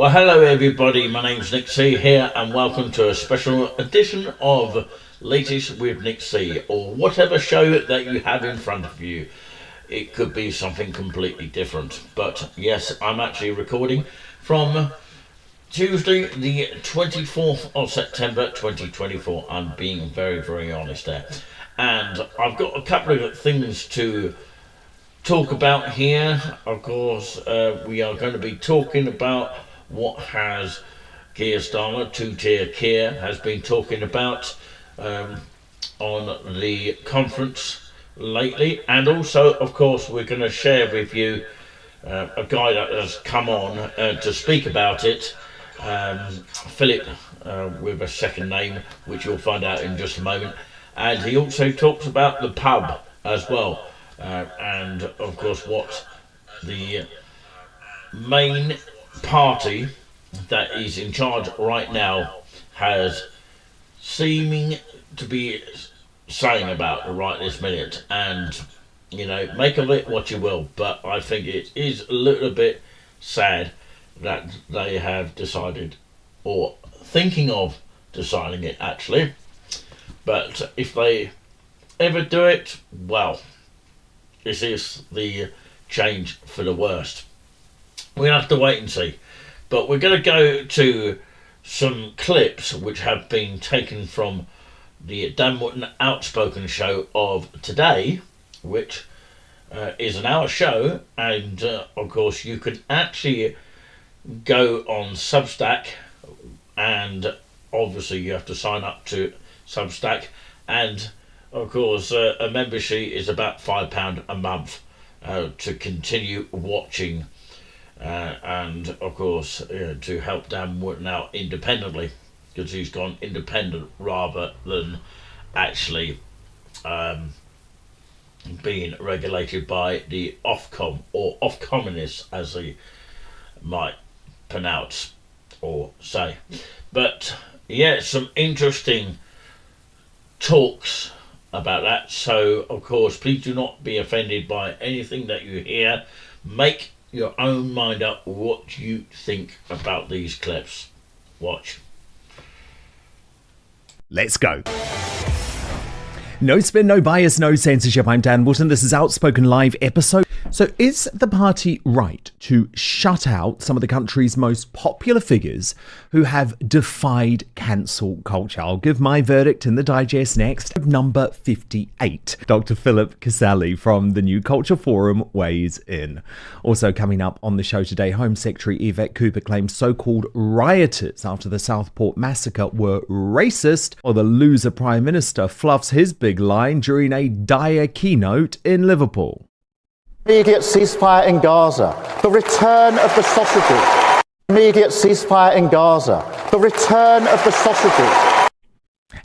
Well, hello everybody, my name's Nick C here and welcome to a special edition of Latest with Nick C, or whatever show that you have in front of you. It could be something completely different, but yes, I'm actually recording from Tuesday the 24th of September 2024. I'm being very, very honest there. And I've got a couple of things to talk about here. Of course, we are going to be talking about what has Keir Starmer, two-tier Keir, has been talking about on the conference lately, and also, of course, we're going to share with you a guy that has come on to speak about it, Philip, with a second name, which you'll find out in just a moment, and he also talks about the pub as well, and of course what the main party that is in charge right now has seeming to be saying about right this minute. And you know, make of it what you will, but I think it is a little bit sad that they have decided, or thinking of deciding it actually, but if they ever do it, well, this is the change for the worst. We'll have to wait and see. But we're going to go to some clips which have been taken from the Dan Wootton Outspoken show of today, which is an hour show, and of course you can actually go on Substack, and obviously you have to sign up to Substack, and of course a membership is about £5 a month to continue watching. And of course to help Dan Wootton out independently, because he's gone independent rather than actually being regulated by the Ofcom, or Ofcommunists as they might pronounce or say. But yeah, some interesting talks about that, so of course please do not be offended by anything that you hear. Make your own mind up what you think about these clips. Watch. Let's go. No spin, no bias, no censorship. I'm Dan Wootton. This is Outspoken Live episode. So is the party right to shut out some of the country's most popular figures who have defied cancel culture? I'll give my verdict in the digest next. Number 58, Dr. Philip Casale from the New Culture Forum weighs in. Also coming up on the show today, Home Secretary Yvette Cooper claims so-called rioters after the Southport massacre were racist, while the loser Prime Minister fluffs his big line during a dire keynote in Liverpool. Immediate ceasefire in Gaza, the return of the sausages. Immediate ceasefire in Gaza, the return of the sausages.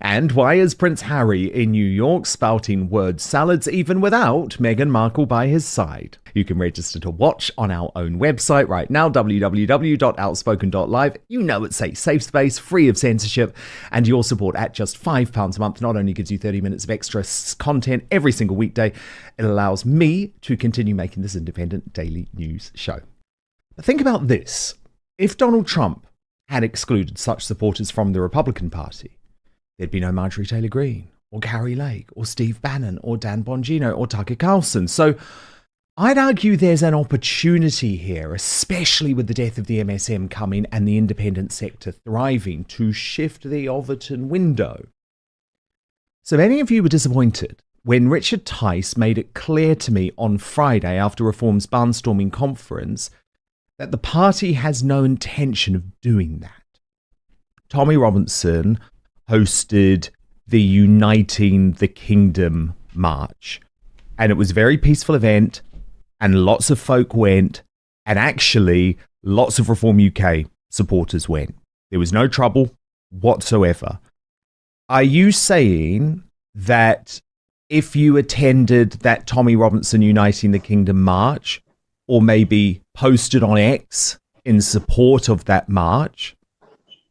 And why is Prince Harry in New York spouting word salads even without Meghan Markle by his side? You can register to watch on our own website right now, www.outspoken.live. You know it's a safe space, free of censorship, and your support at just £5 a month not only gives you 30 minutes of extra content every single weekday, it allows me to continue making this independent daily news show. But think about this. If Donald Trump had excluded such supporters from the Republican Party, there'd be no Marjorie Taylor Greene, or Carrie Lake, or Steve Bannon, or Dan Bongino, or Tucker Carlson. So I'd argue there's an opportunity here, especially with the death of the MSM coming and the independent sector thriving, to shift the Overton window. So many of you were disappointed when Richard Tice made it clear to me on Friday after Reform's barnstorming conference that the party has no intention of doing that. Tommy Robinson hosted the Uniting the Kingdom march, and it was a very peaceful event, and lots of folk went, and actually lots of Reform UK supporters went. There was no trouble whatsoever. Are you saying that if you attended that Tommy Robinson Uniting the Kingdom march, or maybe posted on X in support of that march,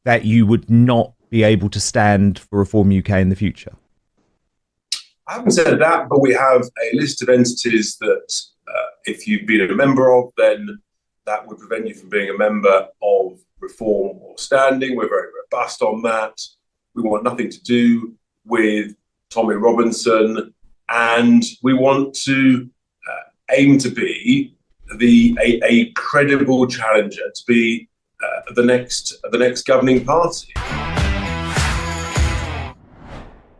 that you would not be able to stand for Reform UK in the future? I haven't said that, but we have a list of entities that if you've been a member of, then that would prevent you from being a member of reform or standing. We're very robust on that. We want nothing to do with Tommy Robinson, and we want to aim to be a credible challenger, to be the next governing party.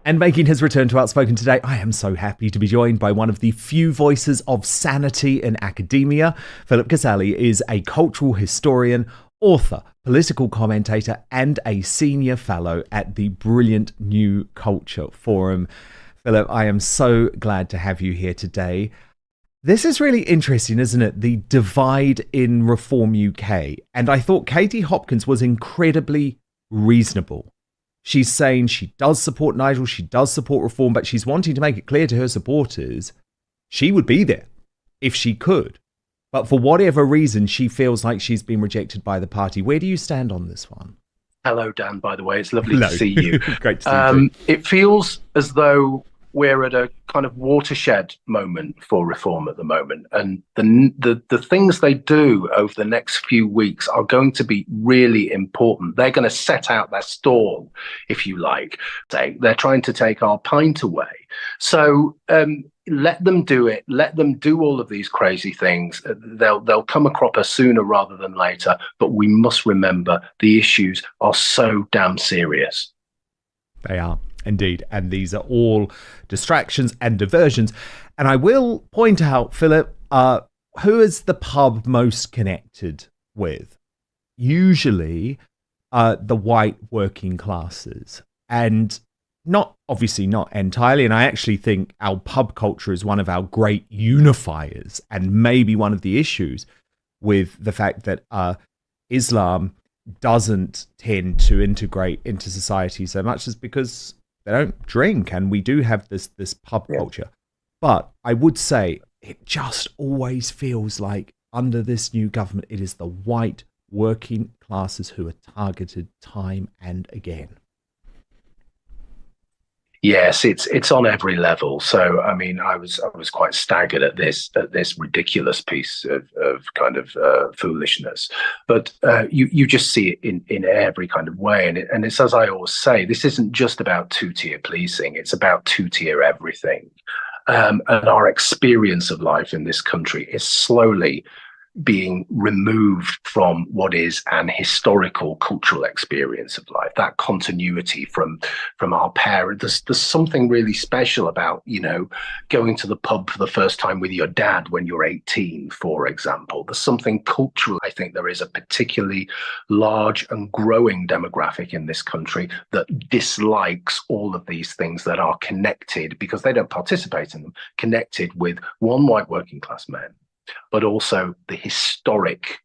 And making his return to Outspoken today, I am so happy to be joined by one of the few voices of sanity in academia. Philip Casale is a cultural historian, author, political commentator, and a senior fellow at the brilliant New Culture Forum. Philip, I am so glad to have you here today. This is really interesting, isn't it? The divide in Reform UK. And I thought Katie Hopkins was incredibly reasonable. She's saying she does support Nigel, she does support reform, but she's wanting to make it clear to her supporters she would be there if she could. But for whatever reason, she feels like she's been rejected by the party. Where do you stand on this one? Hello, Dan, by the way. It's lovely to see you. Great to see you. It feels as though we're at a kind of watershed moment for reform at the moment. And the things they do over the next few weeks are going to be really important. They're going to set out their stall, if you like. They're trying to take our pint away. So let them do it. Let them do all of these crazy things. They'll come a cropper sooner rather than later. But we must remember the issues are so damn serious. They are. Indeed, and these are all distractions and diversions. And I will point out, Philip, who is the pub most connected with? Usually the white working classes. And obviously not entirely. And I actually think our pub culture is one of our great unifiers, and maybe one of the issues with the fact that Islam doesn't tend to integrate into society so much is because they don't drink, and we do have this pub culture. But I would say it just always feels like under this new government, it is the white working classes who are targeted time and again. Yes, it's on every level. So I mean, I was quite staggered at this ridiculous piece of kind of foolishness. But you just see it in every kind of way, and it's as I always say, this isn't just about two-tier policing; it's about two-tier everything. And our experience of life in this country is slowly being removed from what is an historical cultural experience of life, that continuity from our parents. There's something really special about, going to the pub for the first time with your dad when you're 18, for example. There's something cultural. I think there is a particularly large and growing demographic in this country that dislikes all of these things that are connected, because they don't participate in them, connected with one, white working class men, but also the historic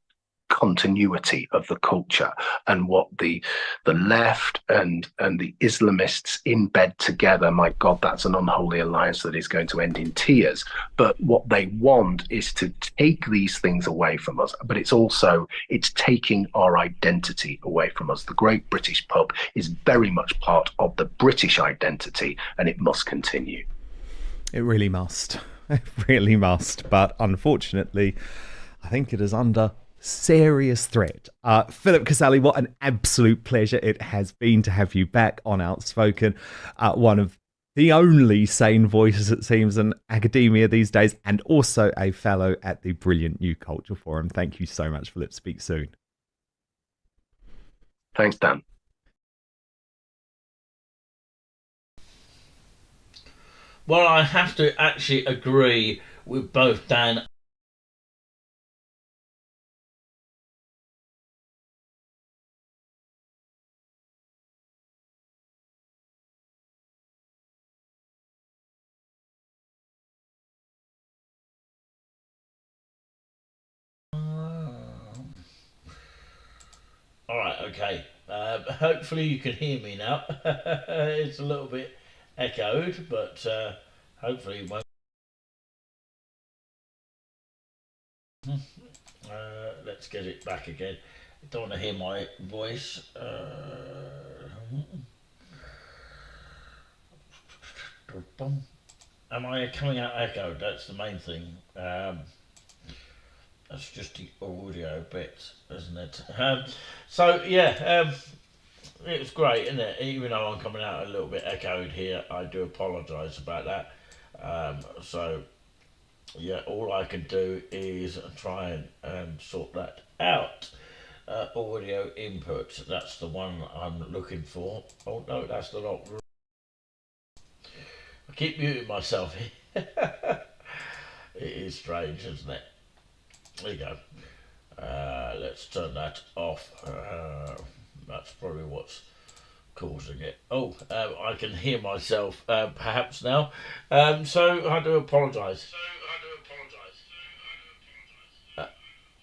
continuity of the culture and what the left and the Islamists embed together. My God, that's an unholy alliance that is going to end in tears. But what they want is to take these things away from us. But it's taking our identity away from us. The Great British Pub is very much part of the British identity, and it must continue. It really must. It really must. But unfortunately, I think it is under serious threat. Philip Casale, what an absolute pleasure it has been to have you back on Outspoken. One of the only sane voices, it seems, in academia these days, and also a fellow at the brilliant New Culture Forum. Thank you so much, Philip. Speak soon. Thanks, Dan. Well, I have to actually agree with both Dan All right, okay. Hopefully you can hear me now. It's a little bit echoed, but hopefully it won't. Let's get it back again. I don't want to hear my voice. Am I coming out echoed? That's the main thing. That's just the audio bit, isn't it? So yeah, it was great, isn't it? Even though I'm coming out a little bit echoed here, I do apologise about that. So yeah, all I can do is try and sort that out. Audio input, that's the one I'm looking for. Oh no, that's the not. I keep muting myself here. It is strange, isn't it? There you go. Let's turn that off. That's probably what's causing it. Oh, I can hear myself perhaps now. So I do apologise.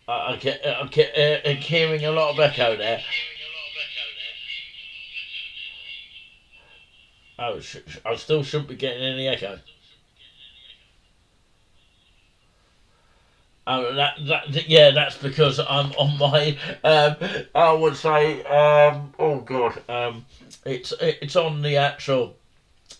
I get hearing a lot of echo there. Oh, I still shouldn't be getting any echo. Oh, yeah, that's because I'm on my. I would say, oh god, it's on the actual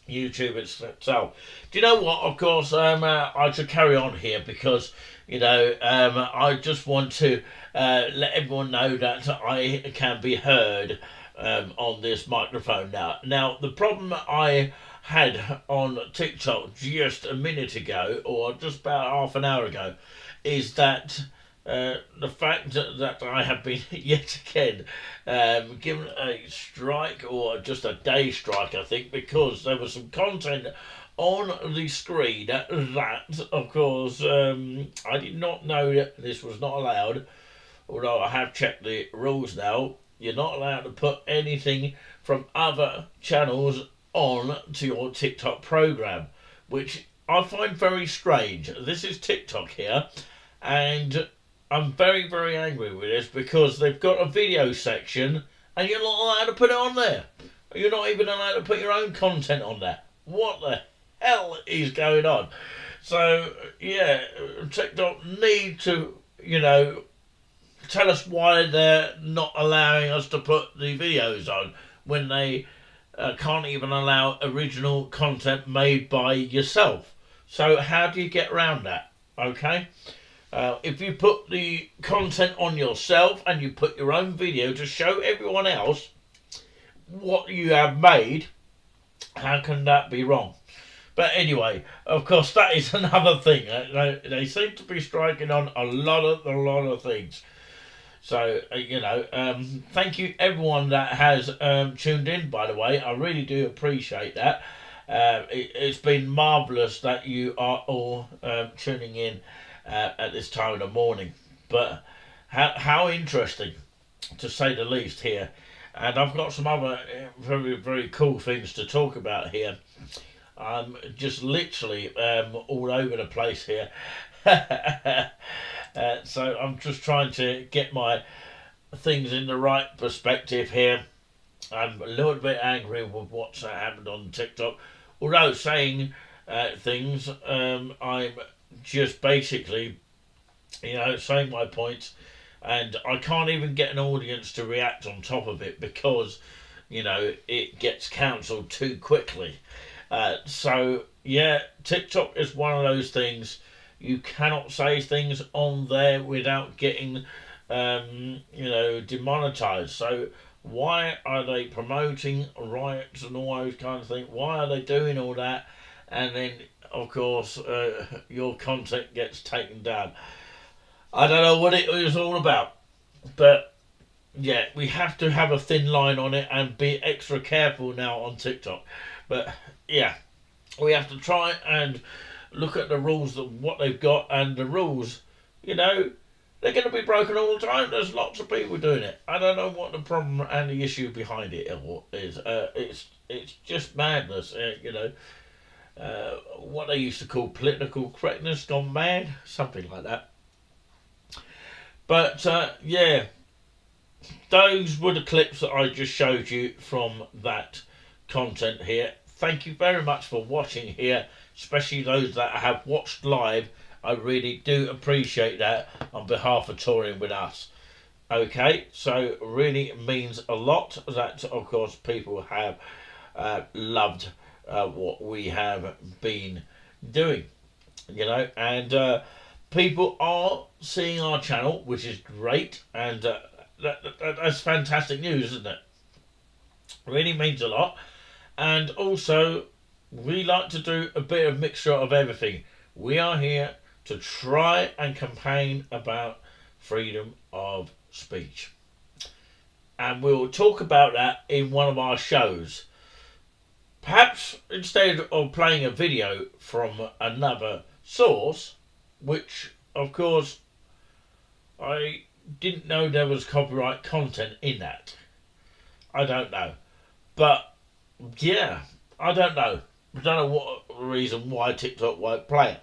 YouTube itself. Do you know what? Of course, I should carry on here because I just want to let everyone know that I can be heard on this microphone now. Now, the problem I had on TikTok just a minute ago, or just about half an hour ago, is that the fact that I have been yet again given a strike, or just a day strike, I think, because there was some content on the screen that, of course, I did not know that this was not allowed, although I have checked the rules now. You're not allowed to put anything from other channels on to your TikTok program, which I find very strange. This is TikTok here, and I'm very, very angry with this because they've got a video section and you're not allowed to put it on there. You're not even allowed to put your own content on there. What the hell is going on? So, yeah, TikTok need to, tell us why they're not allowing us to put the videos on when they can't even allow original content made by yourself. So how do you get around that? Okay? If you put the content on yourself and you put your own video to show everyone else what you have made, how can that be wrong? But anyway, of course, that is another thing. They seem to be striking on a lot of things. So, thank you everyone that has tuned in, by the way. I really do appreciate that. It's been marvellous that you are all tuning in at this time of the morning. But how interesting, to say the least, here. And I've got some other very, very cool things to talk about here. I'm just literally all over the place here. So I'm just trying to get my things in the right perspective here. I'm a little bit angry with what's happened on TikTok. Although saying things, I'm just basically, saying my points, and I can't even get an audience to react on top of it because, it gets cancelled too quickly. So, yeah, TikTok is one of those things. You cannot say things on there without getting, demonetized. So why are they promoting riots and all those kind of things? Why are they doing all that? And then, of course, your content gets taken down. I don't know what it is all about. But, yeah, we have to have a thin line on it and be extra careful now on TikTok. But, yeah, we have to try and look at the rules of what they've got, and the rules, they're going to be broken all the time. There's lots of people doing it. I don't know what the problem and the issue behind it is. It's just madness. What they used to call political correctness gone mad, something like that. But yeah, those were the clips that I just showed you from that content here. Thank you very much for watching here, especially those that have watched live. I really do appreciate that on behalf of touring with us. Okay, so really means a lot that, of course, people have loved what we have been doing, and people are seeing our channel, which is great, and that's fantastic news, isn't it? Really means a lot. And also, we like to do a bit of mixture of everything. We are here to try and campaign about freedom of speech. And we'll talk about that in one of our shows. Perhaps instead of playing a video from another source, which of course I didn't know there was copyright content in that. I don't know. But yeah, I don't know. I don't know what reason why TikTok won't play it.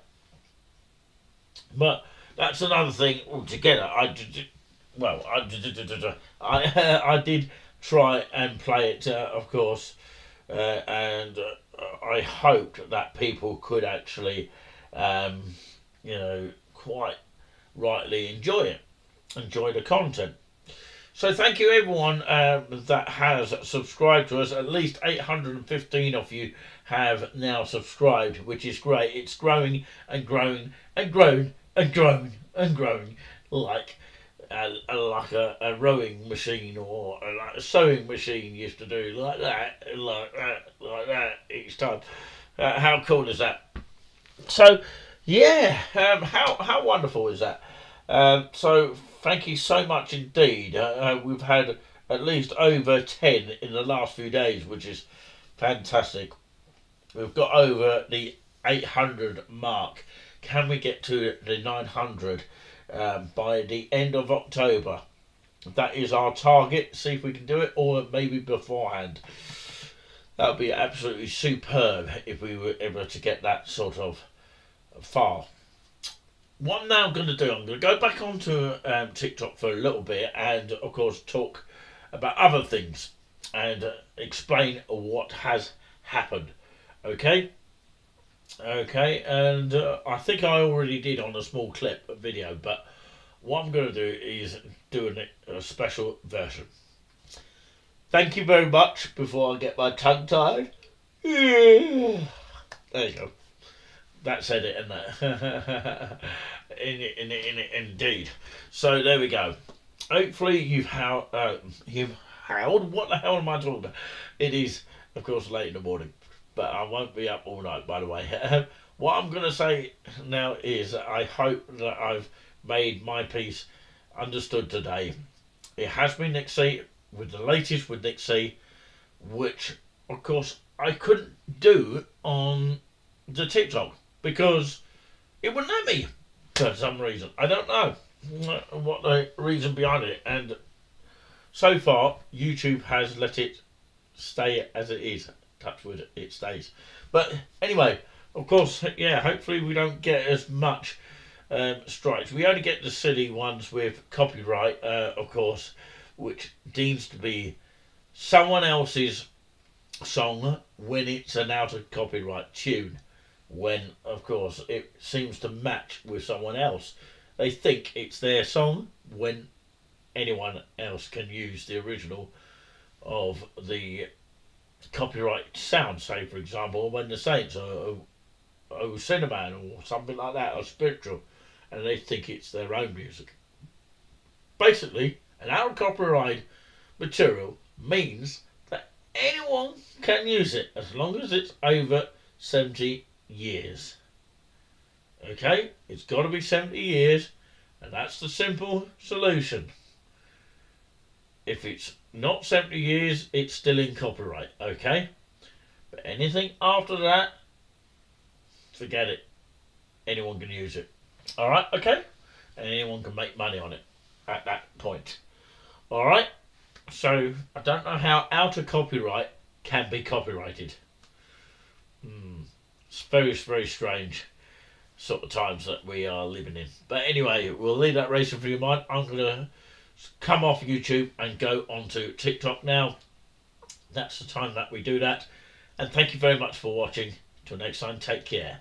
But that's another thing altogether. I did try and play it, of course, and I hoped that people could actually, quite rightly enjoy the content. So thank you everyone that has subscribed to us. At least 815 of you have now subscribed, which is great. It's growing and growing and growing and growing and growing like a rowing machine or like a sewing machine used to do, like that each time. How cool is that? So yeah, how wonderful is that? So thank you so much indeed. We've had at least over 10 in the last few days, which is fantastic. We've got over the 800 mark. Can we get to the 900 by the end of October? That is our target. See if we can do it, or maybe beforehand. That would be absolutely superb if we were able to get that sort of far. What I'm now going to do, I'm going to go back onto TikTok for a little bit and, of course, talk about other things and explain what has happened. Okay? Okay, and I think I already did on a small clip video, but what I'm going to do is do a special version. Thank you very much before I get my tongue tied. There you go. That said it, isn't it? Indeed. So there we go. Hopefully you've howled. What the hell am I talking about? It is, of course, late in the morning, but I won't be up all night, by the way. What I'm going to say now is I hope that I've made my piece understood today. It has been Nick C with the latest with Nick C, which, of course, I couldn't do on the TikTok because it wouldn't let me for some reason. I don't know what the reason behind it, and so far YouTube has let it stay as it is. Touch wood, it stays. But anyway, of course, yeah, hopefully we don't get as much strikes. We only get the silly ones with copyright, of course, which deems to be someone else's song when it's an out of copyright tune, when of course it seems to match with someone else. They think it's their song when anyone else can use the original of the copyright sound. Say for example when the Saints or Cinnamon or something like that, or Spiritual, and they think it's their own music. Basically, an out of copyright material means that anyone can use it as long as it's over 70 years. Okay, it's got to be 70 years, and that's the simple solution. If it's not 70 years, it's still in copyright, okay? But anything after that, forget it. Anyone can use it. Alright, okay? And anyone can make money on it at that point. Alright? So, I don't know how out of copyright can be copyrighted. It's very, very strange sort of times that we are living in. But anyway, we'll leave that racing for your mind. I'm going to come off YouTube and go onto TikTok now. That's the time that we do that. And thank you very much for watching. Till next time, take care.